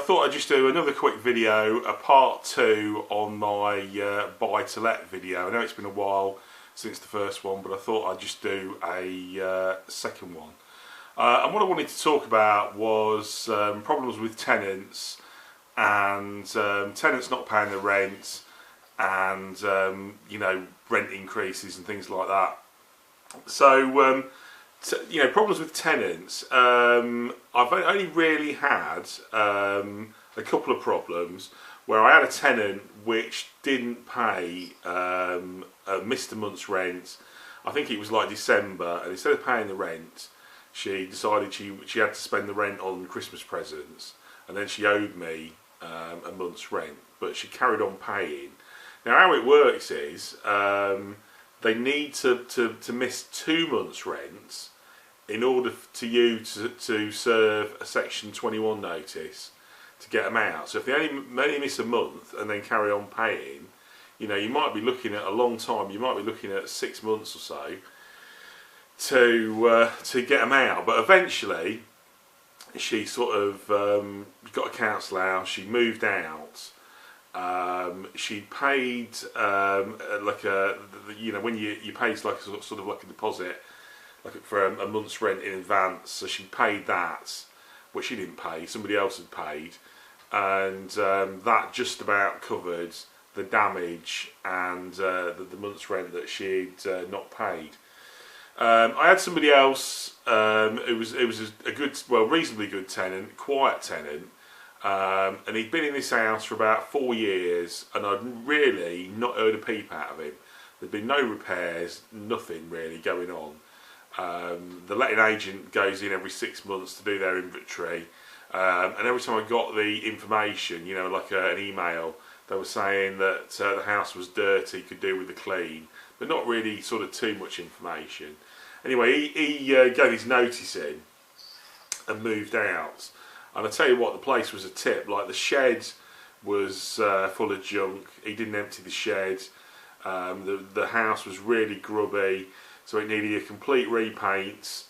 thought I'd just do another quick video, a part 2 on my buy-to-let video. I know it's been a while since the first one, but I thought I'd just do a second one. And what I wanted to talk about was problems with tenants and tenants not paying the rent and you know, rent increases and things like that. So you know, problems with tenants. I've only really had a couple of problems where I had a tenant which didn't pay, missed a month's rent. I think it was like December, and instead of paying the rent, she decided she had to spend the rent on Christmas presents, and then she owed me a month's rent, but she carried on paying. Now how it works is they need to miss 2 months' rent in order to you to serve a Section 21 notice to get them out. So if they only miss a month and then carry on paying, you know, you might be looking at a long time. You might be looking at 6 months or so to get them out. But eventually, she sort of got a council house. She moved out. She paid like a, you know, when you pay like a sort of like a deposit, like for a month's rent in advance. So she paid that, which she didn't pay. Somebody else had paid, and that just about covered the damage and the month's rent that she'd not paid. I had somebody else. It was a good, well, reasonably good tenant, quiet tenant. And he'd been in this house for about 4 years, and I'd really not heard a peep out of him. There'd been no repairs, nothing really going on. The letting agent goes in every 6 months to do their inventory, and every time I got the information, you know, like an email, they were saying that the house was dirty, could do with a clean, but not really sort of too much information. Anyway, he gave his notice in and moved out. And I tell you what, the place was a tip. Like, the shed was full of junk. He didn't empty the shed. The house was really grubby, so it needed a complete repaint,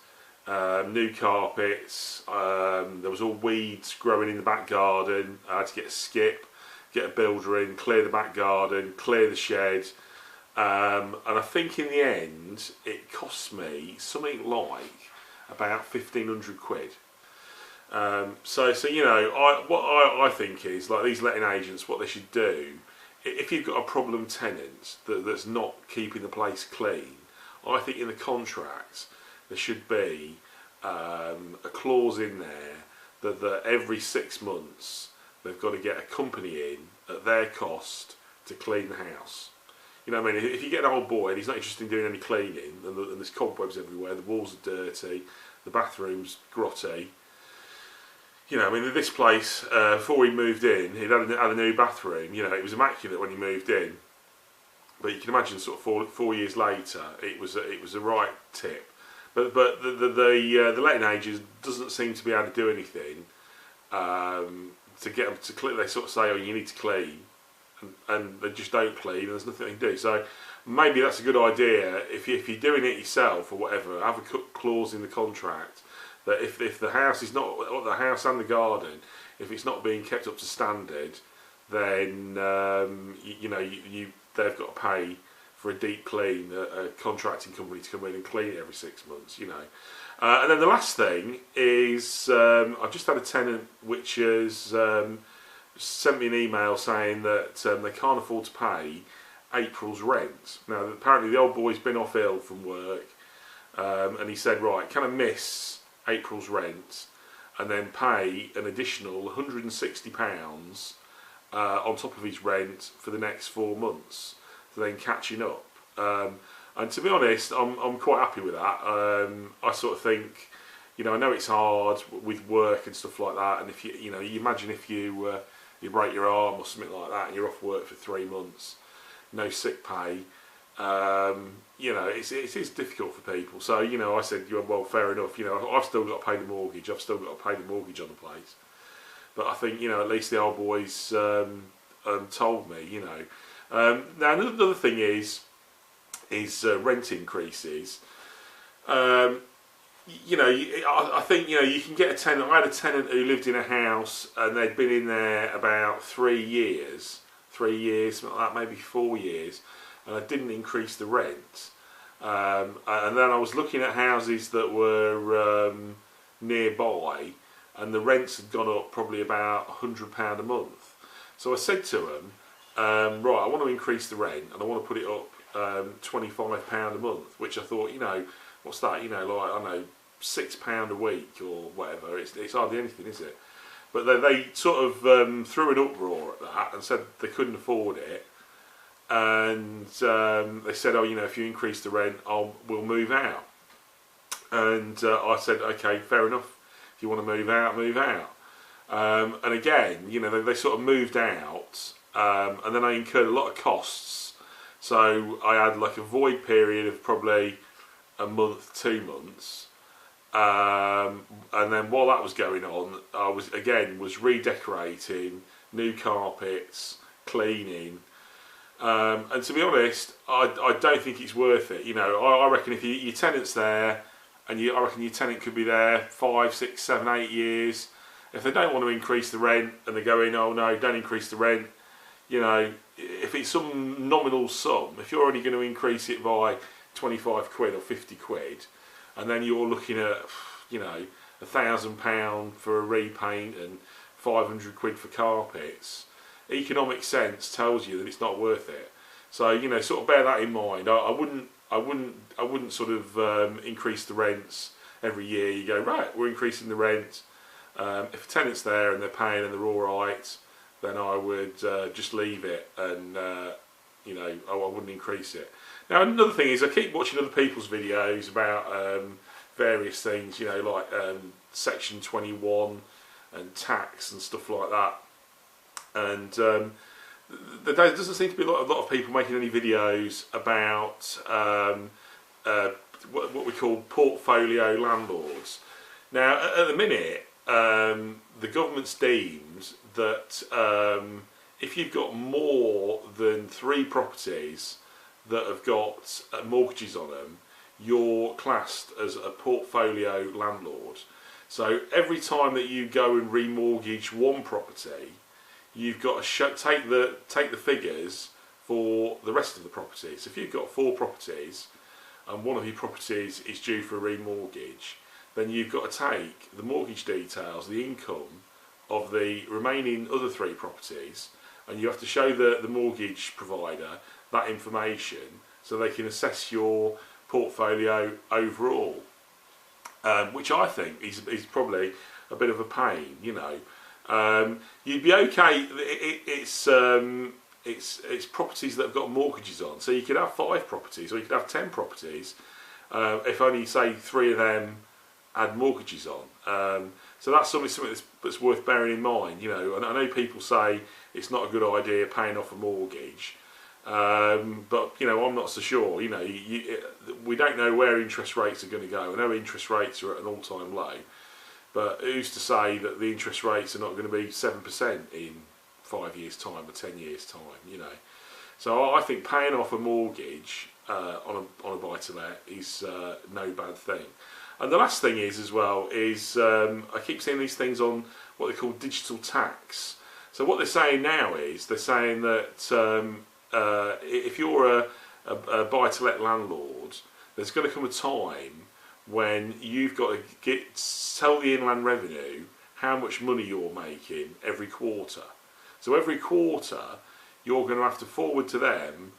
new carpets. There was all weeds growing in the back garden. I had to get a skip, get a builder in, clear the back garden, clear the shed. And I think in the end, it cost me something like about 1,500 quid. So you know, what I think is, like, these letting agents, what they should do, if you've got a problem tenant that's not keeping the place clean, I think in the contract there should be a clause in there that every 6 months they've got to get a company in at their cost to clean the house. You know what I mean? If you get an old boy and he's not interested in doing any cleaning, and there's cobwebs everywhere, the walls are dirty, the bathroom's grotty. You know, I mean, this place, before we moved in, he'd had a new bathroom. You know, it was immaculate when he moved in. But you can imagine, sort of four years later, it was a right tip. But the letting agent doesn't seem to be able to do anything to get them to clean. They sort of say, "Oh, you need to clean," and they just don't clean. And there's nothing they can do. So maybe that's a good idea. If you're doing it yourself or whatever, have a clause in the contract that if the house is not, or the house and the garden, if it's not being kept up to standard, then you know, they've got to pay for a deep clean, a contracting company to come in and clean it every 6 months. You know, and then the last thing is I've just had a tenant which has sent me an email saying that they can't afford to pay April's rent. Now apparently the old boy's been off ill from work, and he said, right, can I miss April's rent and then pay an additional £160 on top of his rent for the next 4 months, to then catching up. And to be honest, I'm quite happy with that. I sort of think, you know, I know it's hard with work and stuff like that, and if you know, you imagine if you break your arm or something like that and you're off work for 3 months, no sick pay. You know, it is difficult for people. So, you know, I said, well, fair enough. You know, I've still got to pay the mortgage. I've still got to pay the mortgage on the place. But I think, you know, at least the old boys told me, you know. Now, another thing is rent increases. you know, I think, you know, you can get a tenant. I had a tenant who lived in a house and they'd been in there about 3 years, something like that, maybe 4 years, and I didn't increase the rent. And then I was looking at houses that were nearby, and the rents had gone up probably about £100 a month. So I said to them, right, I want to increase the rent and I want to put it up £25 a month, which I thought, you know, what's that? You know, like, I don't know, £6 a week or whatever. It's hardly anything, is it? But they sort of threw an uproar at that and said they couldn't afford it. And they said, oh, you know, if you increase the rent, we'll move out. And I said, okay, fair enough. If you want to move out, move out. And again, you know, they sort of moved out, and then I incurred a lot of costs. So I had like a void period of probably a month, 2 months. And then while that was going on, I was redecorating, new carpets, cleaning. And to be honest, I don't think it's worth it. You know, I reckon if your tenant's there, and I reckon your tenant could be there 5, 6, 7, 8 years. If they don't want to increase the rent, and they're going, oh no, don't increase the rent. You know, if it's some nominal sum, if you're only going to increase it by 25 quid or 50 quid, and then you're looking at, you know, £1,000 for a repaint and 500 quid for carpets, economic sense tells you that it's not worth it. So, you know, sort of bear that in mind. I wouldn't sort of increase the rents every year. You go, right, we're increasing the rent. If a tenant's there and they're paying and they're all right, then I would just leave it, and you know, I wouldn't increase it. Now, another thing is I keep watching other people's videos about various things, you know, like Section 21 and tax and stuff like that. And there doesn't seem to be a lot of people making any videos about what we call portfolio landlords. Now, at the minute, the government's deemed that if you've got more than 3 properties that have got mortgages on them, you're classed as a portfolio landlord. So every time that you go and remortgage one property, you've got to take the figures for the rest of the properties. So if you've got 4 properties and one of your properties is due for a remortgage, then you've got to take the mortgage details, the income of the remaining other 3 properties, and you have to show the mortgage provider that information so they can assess your portfolio overall, which I think is probably a bit of a pain, you know. You'd be okay. It's properties that have got mortgages on, so you could have 5 properties or you could have 10 properties if only, say, 3 of them had mortgages on. So that's something that's worth bearing in mind, you know. And I know people say it's not a good idea paying off a mortgage, but you know, I'm not so sure. You know, we don't know where interest rates are going to go. I know interest rates are at an all-time low, but who's to say that the interest rates are not going to be 7% in 5 years' time or 10 years' time? You know, so I think paying off a mortgage on a buy-to-let is no bad thing. And the last thing is, as well, is I keep seeing these things on what they call digital tax. So what they're saying now is they're saying that if you're a buy-to-let landlord, there's going to come a time when you've got to tell the Inland Revenue how much money you're making every quarter. So every quarter you're going to have to forward to them,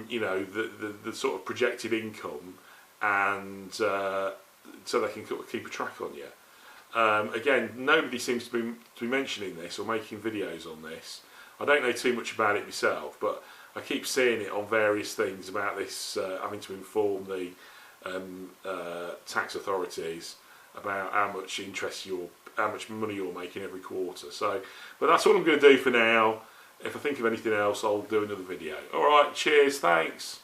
you know, the sort of projected income, and so they can keep a track on you. Again, nobody seems to be mentioning this or making videos on this. I don't know too much about it myself, but I keep seeing it on various things about this, having to inform the tax authorities about how much money you're making every quarter. So, but that's all I'm going to do for now. If I think of anything else, I'll do another video. All right, cheers, thanks.